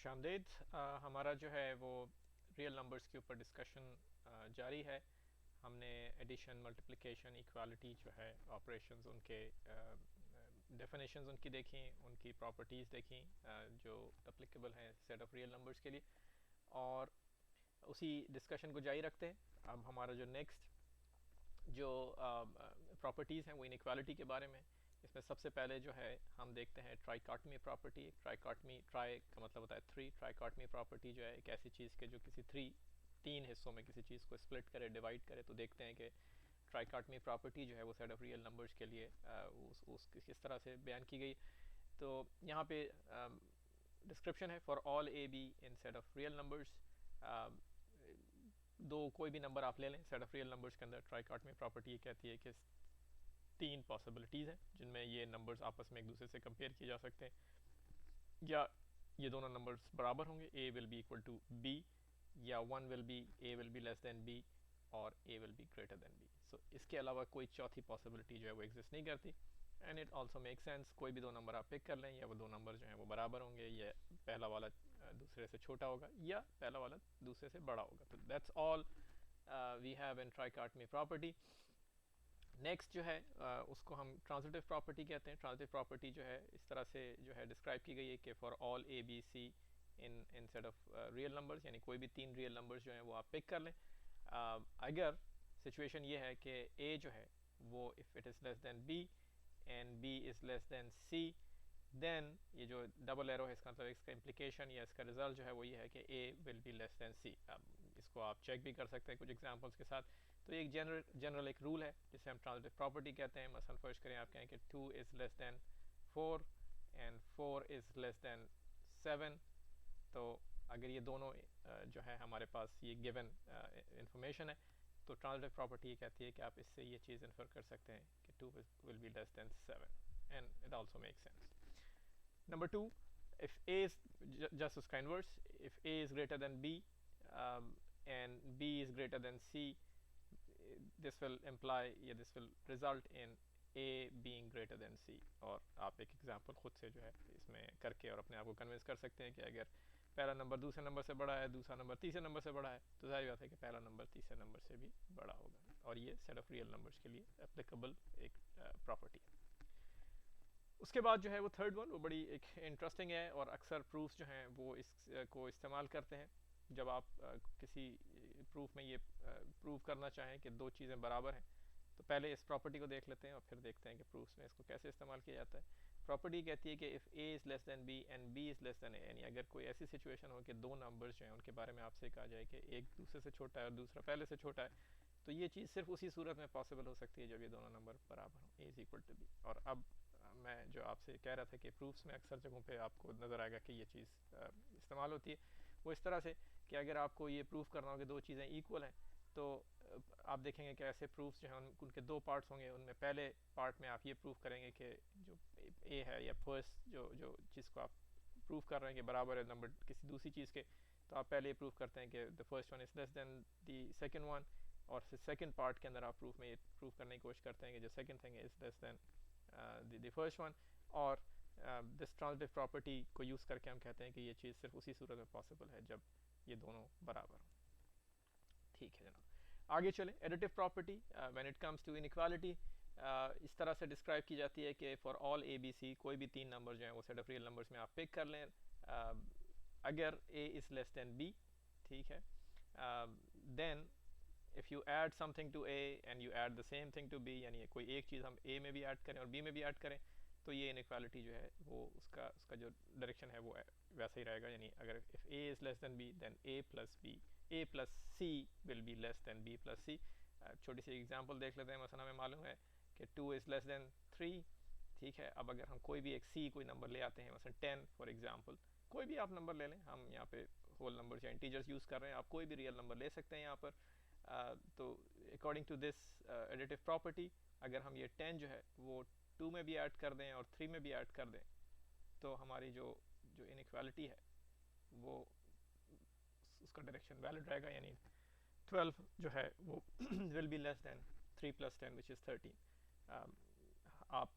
खुशामदीद। हमारा जो है वो रियल नंबर्स के ऊपर डिस्कशन जारी है। हमने एडिशन, मल्टीप्लिकेशन, इक्वालिटी जो है ऑपरेशंस, उनके डेफिनेशंस उनकी देखी, उनकी प्रॉपर्टीज़ देखी जो एप्लीकेबल हैं सेट ऑफ रियल नंबर्स के लिए, और उसी डिस्कशन को जारी रखते हैं। अब हमारा जो नेक्स्ट जो प्रॉपर्टीज़ हैं वो इनइक्वालिटी के बारे में। इसमें सबसे पहले जो है हम देखते हैं ट्राइकॉटमी प्रॉपर्टी। ट्राइकॉटमी, ट्राई का मतलब होता है थ्री। ट्राइकॉटमी प्रॉपर्टी जो है एक ऐसी चीज़ के जो किसी तीन हिस्सों में किसी चीज़ को स्प्लिट करे, डिवाइड करे, तो देखते हैं कि ट्राइकॉटमी प्रॉपर्टी जो है वो सेट ऑफ रियल नंबर्स के लिए किस तरह से बयान की गई। तो यहाँ पे डिस्क्रिप्शन है for all a be in set of real numbers. दो कोई भी नंबर आप ले लें सेट ऑफ रियल नंबर्स के अंदर, ट्राइकॉटमी प्रॉपर्टी ये कहती है कि तीन पॉसिबिलिटीज़ हैं जिनमें ये नंबर्स आपस में एक दूसरे से कंपेयर किए जा सकते हैं। या ये दोनों नंबर्स बराबर होंगे, A will be equal to B, या one will be A will be less than B, और A will be greater than B. So इसके अलावा कोई चौथी पॉसिबिलिटी जो है वो एग्जिस्ट नहीं करती। And it also make sense, कोई भी दो नंबर आप पिक कर लें, या वो दो नंबर जो हैं वो बराबर होंगे, या पहला वाला दूसरे से छोटा होगा, या पहला वाला दूसरे से बड़ा होगा। तो that's all we have in trichotomy property. Next जो है उसको हम ट्रांजिटिव प्रॉपर्टी कहते हैं। ट्रांजिटिव प्रॉपर्टी जो है इस तरह से जो है डिस्क्राइब की गई है कि for all a b c in set of real numbers, यानी कोई भी तीन रियल नंबर्स जो हैं वो आप पिक कर लें। अगर सिचुएशन ये है कि ए जो है वो if it is less than B and B is less than c, then ये जो डबल एरो है इसका मतलब इसका इम्प्लीकेशन या इसका रिजल्ट जो है वो ये है कि ए विल बी लेस दैन सी। अब इसको आप चेक भी कर सकते हैं कुछ एग्जांपल्स के साथ। तो ये एक जनरल एक रूल है जिसे हम ट्रांजिटिव प्रॉपर्टी कहते हैं। मसलन फर्ज करें आप कहें कि 2 is less then 4 and 4 is less then 7। तो अगर ये दोनों जो है हमारे पास ये गिवन इंफॉर्मेशन है, तो ट्रांजिटिव प्रॉपर्टी ये कहती है कि आप इससे ये चीज़ इन्फर कर सकते हैं कि 2 will be less then 7, and it also make sense. Number two, if A is just उसका inverse, if A is greater than B and B is greater than C, this will imply या this will result in A being greater than C। और आप एक example खुद से जो है इसमें करके और अपने आप को कन्विंस कर सकते हैं कि अगर पहला नंबर दूसरे नंबर से बड़ा है, दूसरा नंबर तीसरे नंबर से बड़ा है, तो जाहिर बात है कि पहला नंबर तीसरे नंबर से भी बड़ा होगा। और ये सेट ऑफ रियल नंबर्स के लिए एप्लीकेबल एक प्रॉपर्टी है। उसके बाद जो है वो थर्ड वन, वो बड़ी एक इंटरेस्टिंग है, और अक्सर प्रूफ्स जो हैं वो इसको इस्तेमाल करते हैं जब आप किसी प्रूफ में ये प्रूव करना चाहें कि दो चीज़ें बराबर हैं। तो पहले इस प्रॉपर्टी को देख लेते हैं और फिर देखते हैं कि प्रूफ्स में इसको कैसे इस्तेमाल किया जाता है। प्रॉपर्टी कहती है कि if A is less than B and B is less than A, यानी अगर कोई ऐसी सिचुएशन हो कि दो नंबर्स जो हैं उनके बारे में आपसे कहा जाए कि एक दूसरे से छोटा है और दूसरा पहले से छोटा है, तो ये चीज़ सिर्फ उसी सूरत में पॉसिबल हो सकती है जब ये दोनों नंबर बराबर हों, a is equal to b. और अब मैं जो आपसे कह रहा था कि प्रूफ्स में अक्सर जगहों पे आपको नज़र आएगा कि ये चीज़ इस्तेमाल होती है, वो इस तरह से कि अगर आपको ये प्रूफ करना हो कि दो चीज़ें इक्वल हैं, तो आप देखेंगे कि ऐसे प्रूफ्स जो हैं उनके दो पार्ट्स होंगे। उनमें पहले पार्ट में आप ये प्रूफ करेंगे कि जो ए है या फर्स्ट जो चीज़ को आप प्रूफ कर रहे हैं कि बराबर है नंबर किसी दूसरी चीज़ के, तो आप पहले ये प्रूफ करते हैं कि the first one is less then the second one, और फिर सेकेंड पार्ट के अंदर आप प्रूफ में ये प्रूफ करने की कोशिश करते हैं कि जो second thing is less then the first one। और दिस ट्रांजिटिव प्रॉपर्टी को यूज़ करके हम कहते हैं कि ये चीज़ सिर्फ उसी सूरत में पॉसिबल है जब ये दोनों बराबर हों। ठीक है जनाब, आगे चलें। Additive property when it comes to inequality इस तरह से डिस्क्राइब की जाती है कि for all a b c, कोई भी तीन नंबर जो हैं वो सेट ऑफ रियल नंबर्स में आप पिक कर लें, अगर a is less than b, ठीक है, then if you add something to A and you add the same thing to B, यानी कोई एक चीज़ हम A में भी ऐड करें और B में भी ऐड करें, तो ये इनइक्वालिटी जो है वो उसका जो डायरेक्शन है वो वैसा ही रहेगा। यानी अगर if A is less than B then A plus C will be less than B plus C। छोटी सी एग्जांपल देख लेते हैं। मसलन हमें मालूम है कि 2 is less than 3, ठीक है। अब अगर हम कोई भी एक C कोई नंबर ले आते हैं, मसलन 10 फॉर एग्जांपल, कोई भी आप नंबर ले लें, हम यहाँ पे होल नंबर या इंटीजर्स यूज़ कर रहे हैं, आप कोई भी रियल नंबर ले सकते हैं यहाँ पर। तो according to this additive property, अगर हम ये 10 जो है वो 2 में भी ऐड कर दें और 3 में भी ऐड कर दें, तो हमारी जो इनइक्वालिटी है वो उसका डायरेक्शन वैलिड रहेगा। यानी 12 जो है वो will be less then 3 + 10 which is 13। आप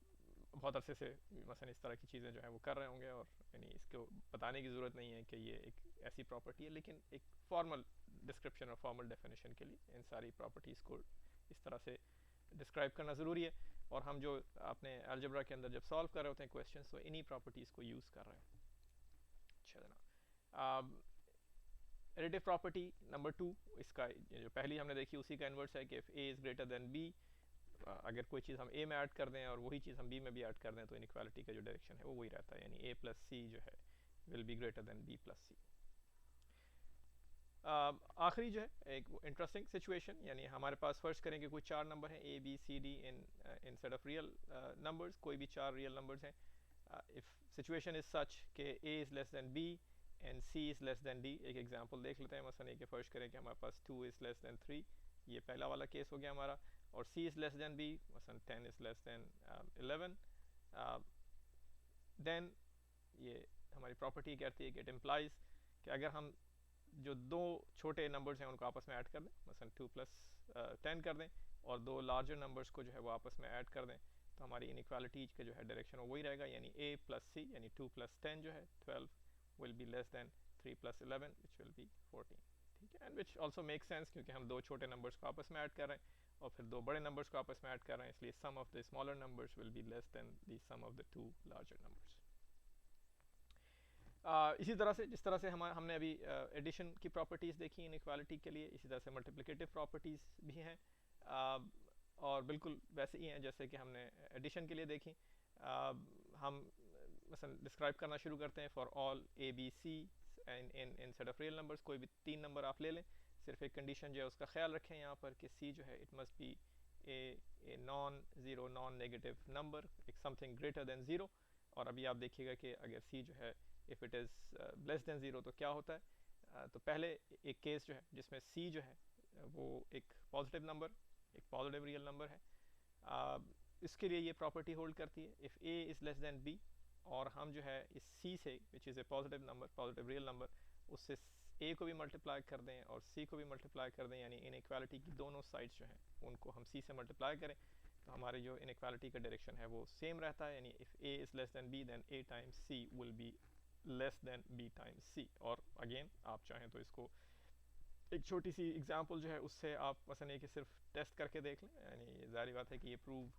बहुत अरसे से मसलन इस तरह की चीज़ें जो है वो कर रहे होंगे, और यानी इसको बताने की ज़रूरत नहीं है कि ये एक ऐसी प्रॉपर्टी है, लेकिन एक फॉर्मल डिस्क्रिप्शन और फॉर्मल डेफिनेशन के लिए इन सारी प्रॉपर्टीज़ को इस तरह से डिस्क्राइब करना ज़रूरी है। और हम जो अपने अलजेब्रा के अंदर जब सॉल्व कर रहे होते हैं क्वेश्चन, तो इन्हीं प्रॉपर्टीज़ को यूज़ कर रहे हैं। अच्छा जनाब, एडिटिव प्रॉपर्टी नंबर 2, इसका जो पहली हमने देखी उसी का इन्वर्स है कि if A is greater than b, अगर कोई चीज़ हम ए में ऐड कर दें और वही चीज़ हम बी में भी ऐड कर दें तो इनइक्वालिटी का जो डायरेक्शन है वो वही रहता है, यानी ए प्लस सी जो है will be greater than B plus C. आखिरी जो है एक इंटरेस्टिंग सिचुएशन, यानी हमारे पास फर्स्ट करें कि कोई चार नंबर हैं a b c d in set of real numbers, कोई भी चार रियल नंबर्स हैं। इफ़ सिचुएशन इज सच कि a is less than b and c is less than d, एक एग्जांपल देख लेते हैं। मसलन एक फर्स्ट करें कि हमारे पास 2 इज़ लेस देन 3, ये पहला वाला केस हो गया हमारा, और c is less then b, मसलन 10 इज़ लेस देन 11, देन ये हमारी प्रॉपर्टी कहती है कि इट इम्प्लाइज कि अगर हम जो दो छोटे नंबर्स हैं उनको आपस में ऐड कर दें, मसलन 2 प्लस 10 कर दें, और दो लार्जर नंबर्स को जो है वो आपस में ऐड कर दें, तो हमारी इनइक्वालिटी का जो है डायरेक्शन वही रहेगा, यानी a प्लस c, यानी 2 प्लस 10 जो है 12 will be less than 3 plus 11 which will be 14। ठीक है, and which also make sense क्योंकि हम दो छोटे नंबर्स को आपस में ऐड कर रहे हैं और फिर दो बड़े नंबर्स को आपस में ऐड कर रहे हैं, इसलिए sum of the smaller numbers will be less than the sum of the two larger numbers. इसी तरह से जिस तरह से हमने अभी एडिशन की प्रॉपर्टीज़ देखी इनइक्वालिटी के लिए, इसी तरह से मल्टीप्लिकेटिव प्रॉपर्टीज़ भी हैं, और बिल्कुल वैसे ही हैं जैसे कि हमने एडिशन के लिए देखी। हम मसलन डिस्क्राइब करना शुरू करते हैं for all a b c in set of real numbers, कोई भी तीन नंबर आप ले लें, सिर्फ एक कंडीशन जो है उसका ख्याल रखें यहाँ पर कि सी जो है it must be a non zero non negative number, एक समथिंग ग्रेटर देन ज़ीरो। और अभी आप देखिएगा कि अगर सी जो है if it is less than zero तो क्या होता है। तो पहले एक केस जो है जिसमें सी जो है वो एक पॉजिटिव नंबर, एक पॉजिटिव रियल नंबर है, इसके लिए ये प्रॉपर्टी होल्ड करती है if A is less than b, और हम जो है इस सी से which is a positive number, positive real number, उससे ए को भी मल्टीप्लाई कर दें और सी को भी मल्टीप्लाई कर दें, यानी इनइक्वालिटी की दोनों साइड्स जो हैं उनको हम सी से मल्टीप्लाई करें, तो हमारी जो इनइक्वालिटी का डायरेक्शन है वो सेम रहता है, यानी if A is less than b then a times c will be less than b times c. और अगेन आप चाहें तो इसको एक छोटी सी एग्जांपल जो है उससे आप मसलन ये कि सिर्फ टेस्ट करके देख लें, यानी जाहिर बात है कि ये प्रूव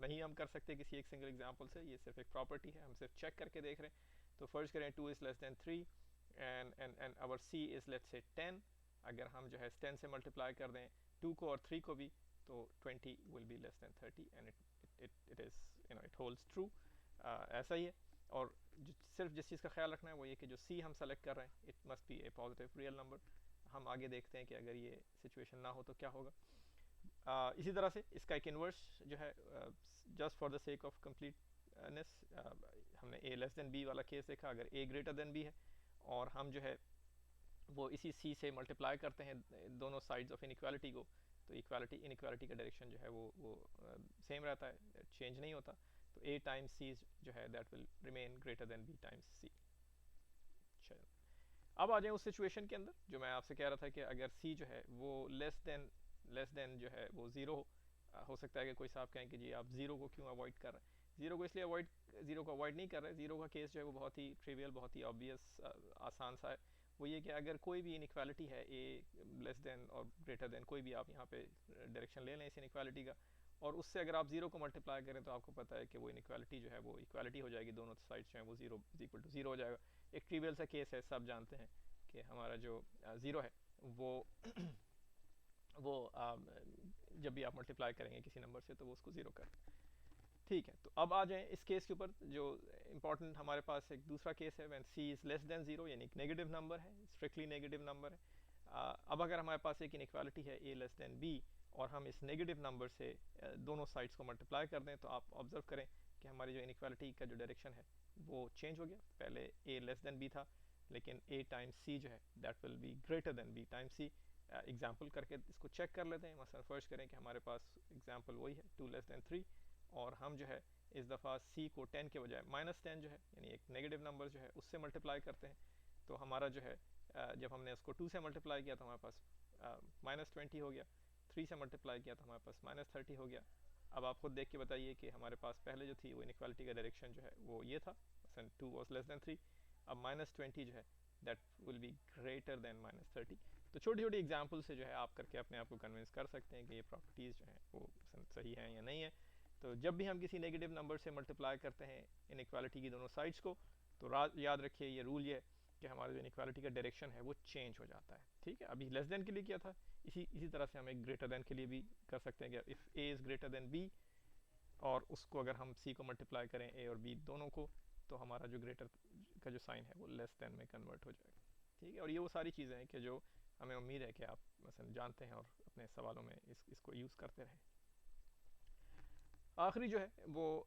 नहीं हम कर सकते किसी एक सिंगल एग्जांपल से, ये सिर्फ एक प्रॉपर्टी है, हम सिर्फ चेक करके देख रहे हैं। तो फर्स्ट करें 2 is less than 3 and our c is let's say 10, अगर हम जो है 10 से मल्टीप्लाई कर दें 2 को और 3 को भी तो 20 will be less then 30 and it is it holds true. ऐसा ही है, और सिर्फ जिस चीज़ का ख्याल रखना है वो ये कि जो सी हम सेलेक्ट कर रहे हैं it must be A positive real number. हम आगे देखते हैं कि अगर ये सिचुएशन ना हो तो क्या होगा। इसी तरह से इसका एक इन्वर्स जो है, just for the sake of completeness, हमने ए लेस देन बी वाला केस देखा, अगर ए ग्रेटर देन बी है और हम जो है वो इसी सी से मल्टीप्लाई करते हैं दोनों साइड्स ऑफ इनइक्वालिटी को, तो इनइक्वालिटी का डायरेक्शन जो है वो सेम रहता है, चेंज नहीं होता। तो ए टाइम्स सी जो है that will remain greater than b times c. चलो अब आ जाए उस सिचुएशन के अंदर जो मैं आपसे कह रहा था कि अगर सी जो है वो लेस देन जो है वो ज़ीरो हो सकता है कि कोई साहब कहें कि जी आप ज़ीरो को क्यों अवॉइड कर रहे हैं। ज़ीरो को अवॉइड नहीं कर रहे, ज़ीरो का केस जो है वो बहुत ही ट्रिवियल, बहुत ही ऑब्वियस, आसान सा है। वो ये कि अगर कोई भी इनइक्वालिटी है ए लेस देन और ग्रेटर देन, कोई भी आप यहाँ पे डायरेक्शन ले लें इस इनइक्वालिटी का, और उससे अगर आप ज़ीरो को मल्टीप्लाई करें तो आपको पता है कि वो इनइक्वालिटी जो है वो इक्वालिटी हो जाएगी, दोनों साइड्स जो है वो zero is equal to zero हो जाएगा। एक ट्रिवियल सा केस है, सब जानते हैं कि हमारा जो ज़ीरो है वो जब भी आप मल्टीप्लाई करेंगे किसी नंबर से तो वो उसको ज़ीरो कर। ठीक है, तो अब आ जाएं इस केस के ऊपर जो इंपॉर्टेंट, हमारे पास एक दूसरा केस है when c is less than zero, यानी एक नेगेटिव नंबर है, स्ट्रिक्टली नेगेटिव नंबर है। अब अगर हमारे पास एक इनइक्वालिटी है ए लेस देन बी और हम इस नेगेटिव नंबर से दोनों साइड्स को मल्टीप्लाई कर दें, तो आप ऑब्जर्व करें कि हमारी जो इनइक्वालिटी का जो डायरेक्शन है वो चेंज हो गया। पहले ए लेस देन बी था, लेकिन ए टाइम्स सी जो है that will be greater than b times c. Example करके इसको चेक कर लेते हैं। मसलन फर्स्ट करें कि हमारे पास एग्जाम्पल वही है 2 लेस देन 3, और हम जो है इस दफ़ा सी को 10 के बजाय -10 जो है यानी एक नेगेटिव नंबर जो है उससे मल्टीप्लाई करते हैं। तो हमारा जो है जब हमने उसको 2 से मल्टीप्लाई किया तो हमारे पास -20 हो गया, 3 से मल्टीप्लाई किया तो हमारे पास -30 हो गया, अब आप खुद देख के बताइए कि हमारे पास पहले जो थी वो इनइक्वालिटी का डायरेक्शन जो है वो ये था, 2 वॉज लेस दैन 3। अब -20 जो है that will be greater then -30। तो छोटी छोटी एग्जाम्पल से जो है आप करके अपने आप को कन्विंस कर सकते हैं कि ये प्रॉपर्टीज़ जो हैं वो सही हैं या नहीं है। तो जब भी हम किसी नेगेटिव नंबर से मल्टीप्लाई करते हैं इनइक्वालिटी की दोनों साइड्स को, तो याद रखिए ये रूल ये कि हमारा जो इनइक्वालिटी का डायरेक्शन है वो चेंज हो जाता है। ठीक है, अभी लेस देन के लिए किया था, इसी तरह से हम एक ग्रेटर देन के लिए भी कर सकते हैं कि if A is greater than b, और उसको अगर हम सी को मल्टीप्लाई करें ए और बी दोनों को, तो हमारा जो ग्रेटर का जो साइन है वो लेस देन में कन्वर्ट हो जाएगा। ठीक है, और ये वो सारी चीज़ें हैं कि जो हमें उम्मीद है कि आप मसलन जानते हैं और अपने सवालों में इसको यूज़ करते रहें। आखिरी जो है वो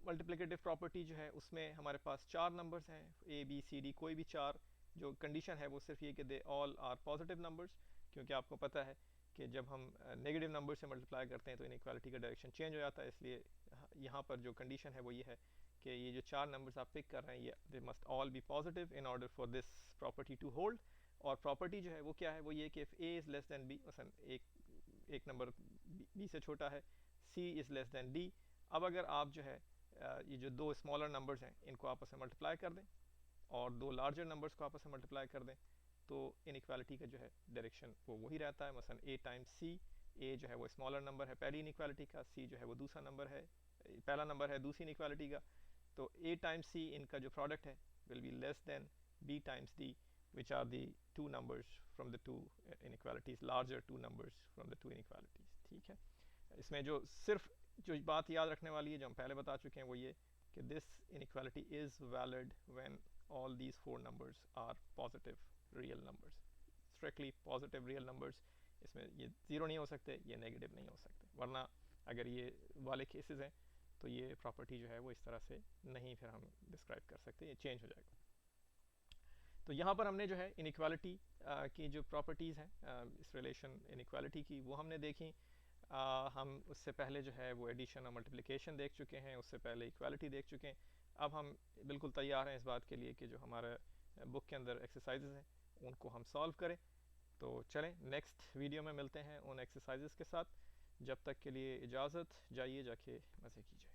मल्टीप्लिकेटिव प्रॉपर्टी जो है, उसमें हमारे पास 4 नंबर्स हैं, ए बी सी डी, कोई भी 4। जो कंडीशन है वो सिर्फ ये कि they all are positive numbers, क्योंकि आपको पता है कि जब हम नेगेटिव नंबर से मल्टीप्लाई करते हैं तो इनइक्वालिटी का डायरेक्शन चेंज हो जाता है। इसलिए यहाँ पर जो कंडीशन है वो ये है कि ये जो 4 नंबर्स आप पिक कर रहे हैं ये they must all be positive in order for this property to hold. और प्रॉपर्टी जो है वो क्या है, वो ये कि if A is less than b, मसलन एक नंबर बी से छोटा है, c is less than d. अब अगर आप जो है ये जो दो स्मॉलर नंबर्स हैं इनको आपस में मल्टीप्लाई कर दें और दो लार्जर नंबर्स को आपस में मल्टीप्लाई कर दें, तो इनइक्वालिटी का जो है डायरेक्शन वो वही रहता है। मसलन ए टाइम्स सी, ए जो है वो स्मॉलर नंबर है पहली इनइक्वालिटी का, सी जो है वो दूसरा नंबर है, पहला नंबर है दूसरी इनइक्वालिटी का। तो ए टाइम्स सी इनका जो प्रोडक्ट है will be less than b times d, which are the two numbers from the two inequalities, larger two numbers from the two inequalities. ठीक है, इसमें जो सिर्फ जो बात याद रखने वाली है जो हम पहले बता चुके हैं वो ये कि this inequality is valid when all these 4 numbers are positive real numbers, strictly positive real numbers. इसमें ये ज़ीरो नहीं हो सकते, ये नेगेटिव नहीं हो सकते, वरना अगर ये वाले केसेस हैं तो ये प्रॉपर्टी जो है वो इस तरह से नहीं फिर हम डिस्क्राइब कर सकते, ये चेंज हो जाएगा। तो यहाँ पर हमने जो है इनइक्वालिटी की जो प्रॉपर्टीज़ हैं इस रिलेशन इनइक्वालिटी की वो हमने देखी। हम उससे पहले जो है वो एडिशन और मल्टीप्लिकेशन देख चुके हैं, उससे पहले इक्वालिटी देख चुके हैं। अब हम बिल्कुल तैयार हैं इस बात के लिए कि जो हमारा बुक के अंदर एक्सरसाइजेज हैं उनको हम सॉल्व करें। तो चलें नेक्स्ट वीडियो में मिलते हैं उन एक्सरसाइजेज के साथ। जब तक के लिए इजाज़त, जाइए जाके मज़े कीजिए।